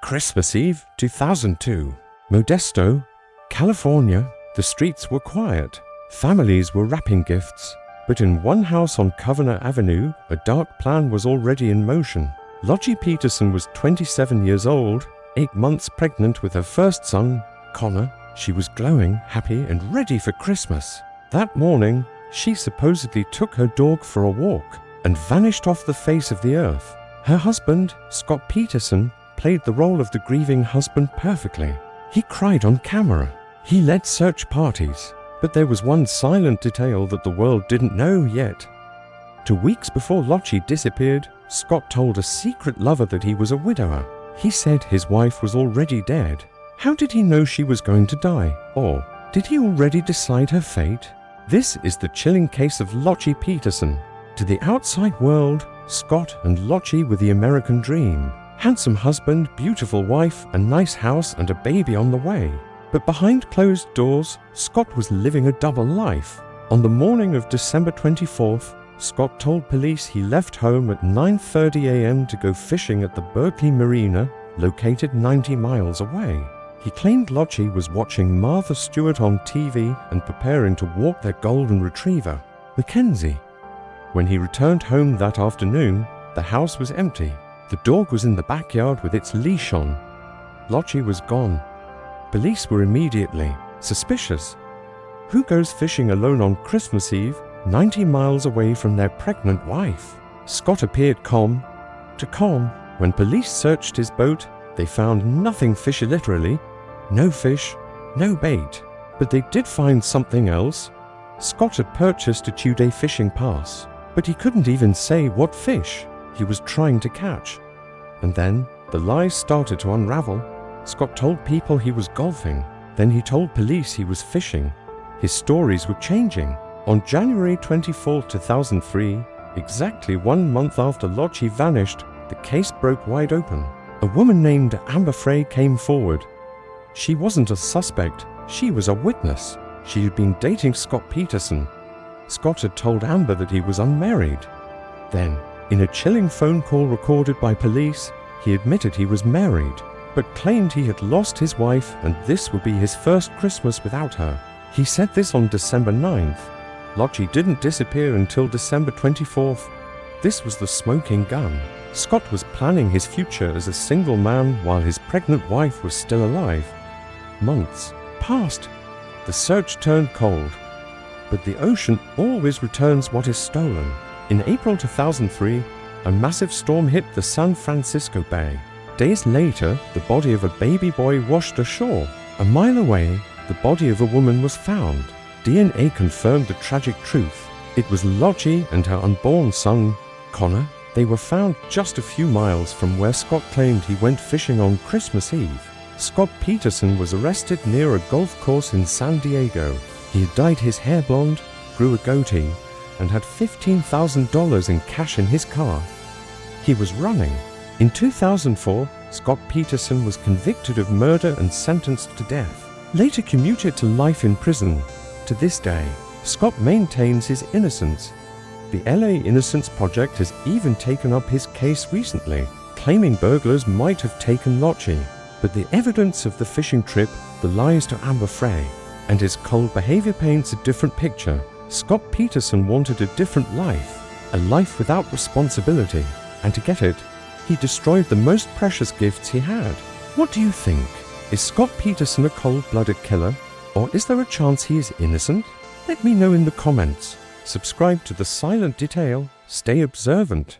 Christmas Eve 2002. Modesto, California. The streets were quiet. Families were wrapping gifts. But in one house on Covenor Avenue, a dark plan was already in motion. Laci Peterson was 27 years old, 8 months pregnant with her first son, Connor. She was glowing, happy, and ready for Christmas. That morning, she supposedly took her dog for a walk and vanished off the face of the earth. Her husband, Scott Peterson, played the role of the grieving husband perfectly. He cried on camera. He led search parties. But there was one silent detail that the world didn't know yet. 2 weeks before Laci disappeared, Scott told a secret lover that he was a widower. He said his wife was already dead. How did he know she was going to die? Or did he already decide her fate? This is the chilling case of Laci Peterson. To the outside world, Scott and Laci were the American dream. Handsome husband, beautiful wife, a nice house, and a baby on the way. But behind closed doors, Scott was living a double life. On the morning of December 24th, Scott told police he left home at 9:30 a.m. to go fishing at the Berkeley Marina, located 90 miles away. He claimed Laci was watching Martha Stewart on TV and preparing to walk their golden retriever, Mackenzie. When he returned home that afternoon, the house was empty. The dog was in the backyard with its leash on. Laci was gone. Police were immediately suspicious. Who goes fishing alone on Christmas Eve, 90 miles away from their pregnant wife? Scott appeared calm. When police searched his boat, they found nothing fishy, literally. No fish, no bait. But they did find something else. Scott had purchased a 2-day fishing pass, but he couldn't even say what fish he was trying to catch. And then the lies started to unravel. Scott told people he was golfing. Then he told police he was fishing. His stories were changing. On January 24, 2003, exactly 1 month after Laci vanished, the case broke wide open. A woman named Amber Frey came forward. She wasn't a suspect, she was a witness. She had been dating Scott Peterson. Scott had told Amber that he was unmarried. Then, in a chilling phone call recorded by police, he admitted he was married, but claimed he had lost his wife and this would be his first Christmas without her. He said this on December 9th. Laci didn't disappear until December 24th. This was the smoking gun. Scott was planning his future as a single man while his pregnant wife was still alive. Months passed. The search turned cold. But the ocean always returns what is stolen. In April 2003, a massive storm hit the San Francisco Bay. Days later, the body of a baby boy washed ashore. A mile away, the body of a woman was found. DNA confirmed the tragic truth. It was Laci and her unborn son, Connor. They were found just a few miles from where Scott claimed he went fishing on Christmas Eve. Scott Peterson was arrested near a golf course in San Diego. He had dyed his hair blonde, grew a goatee, and had $15,000 in cash in his car. He was running. In 2004, Scott Peterson was convicted of murder and sentenced to death, later commuted to life in prison. To this day, Scott maintains his innocence. The LA Innocence Project has even taken up his case recently, claiming burglars might have taken Laci. But the evidence of the fishing trip, the lies to Amber Frey, and his cold behavior paints a different picture. Scott Peterson wanted a different life, a life without responsibility, and to get it, he destroyed the most precious gifts he had. What do you think? Is Scott Peterson a cold-blooded killer, or is there a chance he is innocent? Let me know in the comments. Subscribe to The Silent Detail. Stay observant.